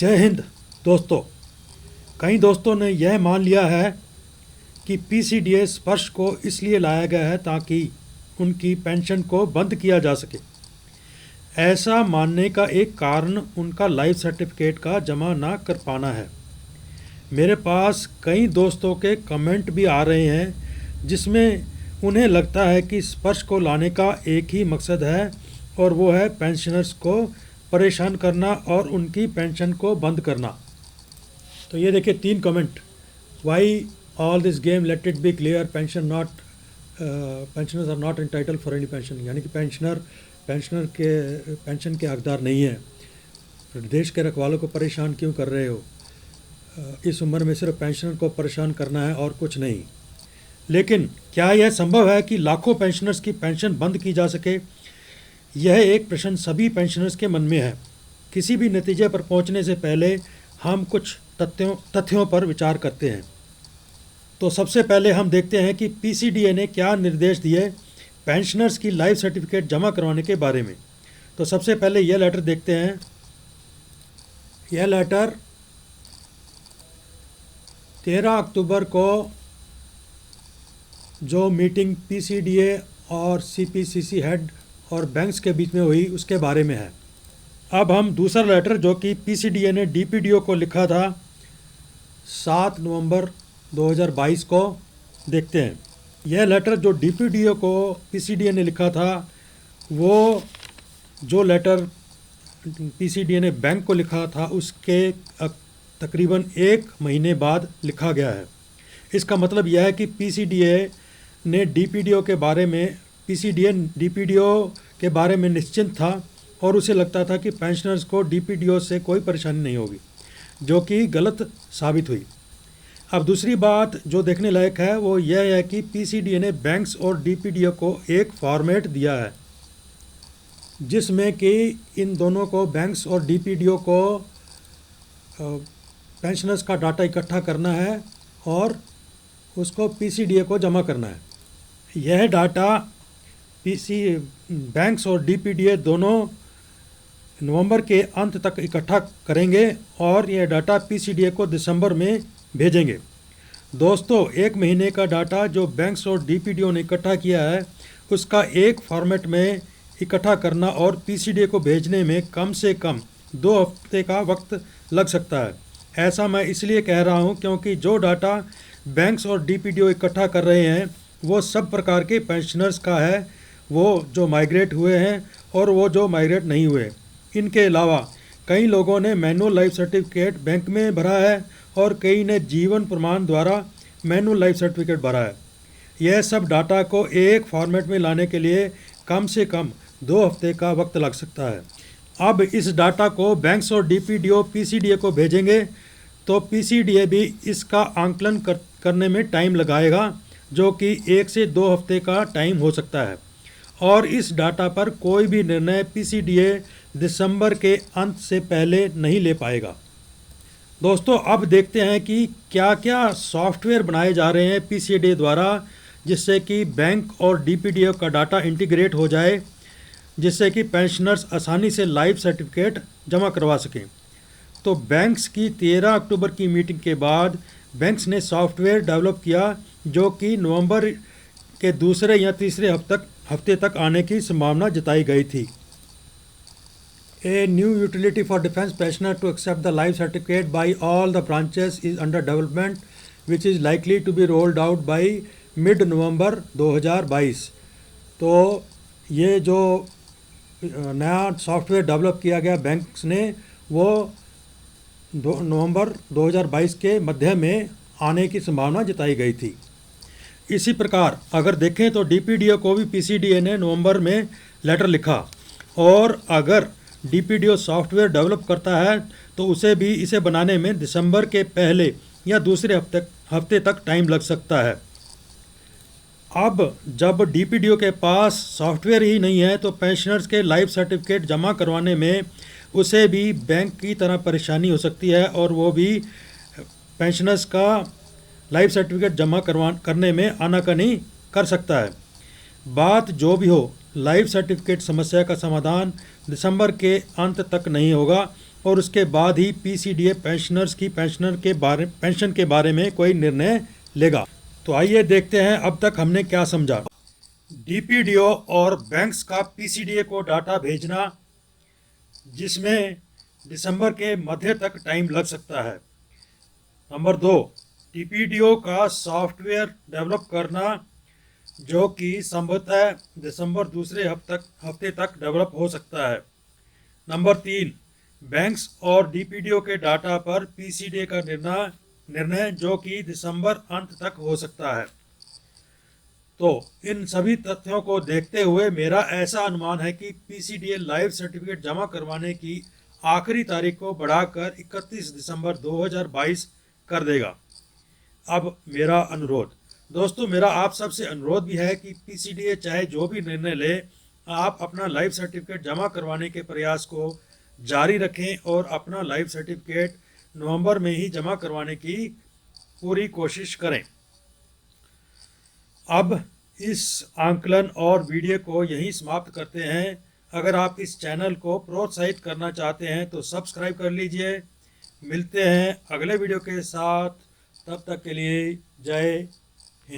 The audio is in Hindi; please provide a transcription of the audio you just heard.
जय हिंद दोस्तों। कई दोस्तों ने यह मान लिया है कि पीसीडीए स्पर्श को इसलिए लाया गया है ताकि उनकी पेंशन को बंद किया जा सके। ऐसा मानने का एक कारण उनका लाइफ सर्टिफिकेट का जमा ना कर पाना है। मेरे पास कई दोस्तों के कमेंट भी आ रहे हैं जिसमें उन्हें लगता है कि स्पर्श को लाने का एक ही मकसद है और वो है पेंशनर्स को परेशान करना और उनकी पेंशन को बंद करना। तो ये देखिए 3 comment. Why all this game, let it be clear, pensioners are not entitle for any pension. यानी कि पेंशनर के पेंशन के हकदार नहीं है। देश के रखवालों को परेशान क्यों कर रहे हो? इस उम्र में सिर्फ पेंशनर को परेशान करना है और कुछ नहीं। लेकिन क्या यह संभव है कि लाखों पेंशनर्स की पेंशन बंद की जा सके? यह एक प्रश्न सभी पेंशनर्स के मन में है। किसी भी नतीजे पर पहुंचने से पहले हम कुछ तथ्यों पर विचार करते हैं। तो सबसे पहले हम देखते हैं कि पीसीडीए ने क्या निर्देश दिए पेंशनर्स की लाइफ सर्टिफिकेट जमा करवाने के बारे में। तो सबसे पहले यह लेटर देखते हैं। यह लेटर 13 अक्टूबर को जो मीटिंग पीसीडीए और सीपीसीसी हेड और बैंक्स के बीच में हुई उसके बारे में है। अब हम दूसरा लेटर जो कि पीसीडीए ने डीपीडीओ को लिखा था 7 नवंबर 2022 को देखते हैं। यह लेटर जो डीपीडीओ को पीसीडीए ने लिखा था वो जो लेटर पीसीडीए ने बैंक को लिखा था उसके तकरीबन 1 महीने बाद लिखा गया है। इसका मतलब यह है कि पीसीडीए ने डीपीडीओ के बारे में निश्चिंत था और उसे लगता था कि पेंशनर्स को डीपीडीओ से कोई परेशानी नहीं होगी, जो कि गलत साबित हुई। अब दूसरी बात जो देखने लायक है वो यह है कि पीसीडीए ने बैंक्स और डीपीडीओ को एक फॉर्मेट दिया है जिसमें कि इन दोनों को, बैंक्स और डीपीडीओ को, पेंशनर्स का डाटा इकट्ठा करना है और उसको पीसीडीए को जमा करना है। यह डाटा बैंक्स और डीपीडीए दोनों नवंबर के अंत तक इकट्ठा करेंगे और यह डाटा पीसीडीए को दिसंबर में भेजेंगे। दोस्तों, 1 महीने का डाटा जो बैंक्स और डीपीडीओ ने इकट्ठा किया है उसका एक फॉर्मेट में इकट्ठा करना और पीसीडीए को भेजने में कम से कम 2 हफ्ते का वक्त लग सकता है। ऐसा मैं इसलिए कह रहा हूं क्योंकि जो डाटा बैंक्स और डीपीडीओ इकट्ठा कर रहे हैं वो सब प्रकार के पेंशनर्स का है, वो जो माइग्रेट हुए हैं और वो जो माइग्रेट नहीं हुए। इनके अलावा कई लोगों ने मैनुअल लाइफ सर्टिफिकेट बैंक में भरा है और कई ने जीवन प्रमाण द्वारा मैनुअल लाइफ सर्टिफिकेट भरा है। यह सब डाटा को एक फॉर्मेट में लाने के लिए कम से कम 2 हफ्ते का वक्त लग सकता है। अब इस डाटा को बैंक्स और डीपीडीओ पीसीडीए को भेजेंगे तो पीसीडीए भी इसका आंकलन करने में टाइम लगाएगा, जो कि 1 से 2 हफ्ते का टाइम हो सकता है और इस डाटा पर कोई भी निर्णय पीसीडीए दिसंबर के अंत से पहले नहीं ले पाएगा। दोस्तों, अब देखते हैं कि क्या क्या सॉफ्टवेयर बनाए जा रहे हैं पीसीडीए द्वारा जिससे कि बैंक और डीपीडीओ का डाटा इंटीग्रेट हो जाए, जिससे कि पेंशनर्स आसानी से लाइफ सर्टिफिकेट जमा करवा सकें। तो बैंक्स की 13 अक्टूबर की मीटिंग के बाद बैंक्स ने सॉफ्टवेयर डेवलप किया जो कि नवंबर के दूसरे या तीसरे हफ्ते तक आने की संभावना जताई गई थी। A new utility for defense pensioner to accept the life certificate by all the branches is under development, which is likely to be rolled out by mid-November 2022। तो ये जो नया सॉफ्टवेयर डेवलप किया गया बैंक्स ने वो नवंबर 2022 के मध्य में आने की संभावना जताई गई थी। इसी प्रकार अगर देखें तो डीपीडीओ को भी पीसीडीए ने नवंबर में लेटर लिखा और अगर डीपीडीओ सॉफ्टवेयर डेवलप करता है तो उसे भी इसे बनाने में दिसंबर के पहले या दूसरे हफ्ते तक टाइम लग सकता है। अब जब डीपीडीओ के पास सॉफ्टवेयर ही नहीं है तो पेंशनर्स के लाइफ सर्टिफिकेट जमा करवाने में उसे भी बैंक की तरह परेशानी हो सकती है और वो भी पेंशनर्स का लाइफ सर्टिफिकेट जमा करने में आनाकानी कर सकता है। बात जो भी हो, लाइफ सर्टिफिकेट समस्या का समाधान दिसंबर के अंत तक नहीं होगा और उसके बाद ही पीसीडीए पेंशनर्स की पेंशन के बारे में कोई निर्णय लेगा। तो आइए देखते हैं अब तक हमने क्या समझा। डीपीडीओ और बैंक्स का पीसीडीए को डाटा भेजना, जिसमें दिसंबर के मध्य तक टाइम लग सकता है। नंबर 2, डीपीडीओ का सॉफ्टवेयर डेवलप करना, जो कि संभवतः दिसंबर दूसरे हफ्ते तक डेवलप हो सकता है। नंबर 3, बैंक्स और डीपीडीओ के डाटा पर पीसीडीए का निर्णय जो कि दिसंबर अंत तक हो सकता है। तो इन सभी तथ्यों को देखते हुए मेरा ऐसा अनुमान है कि पीसीडीए लाइव सर्टिफिकेट जमा करवाने की आखिरी तारीख को बढ़ाकर 31 दिसंबर 2022 कर देगा। अब मेरा अनुरोध, दोस्तों मेरा आप सबसे अनुरोध भी है कि पीसीडीए चाहे जो भी निर्णय ले, आप अपना लाइव सर्टिफिकेट जमा करवाने के प्रयास को जारी रखें और अपना लाइव सर्टिफिकेट नवंबर में ही जमा करवाने की पूरी कोशिश करें। अब इस आंकलन और वीडियो को यहीं समाप्त करते हैं। अगर आप इस चैनल को प्रोत्साहित करना चाहते हैं तो सब्सक्राइब कर लीजिए। मिलते हैं अगले वीडियो के साथ, तब तक के लिए जय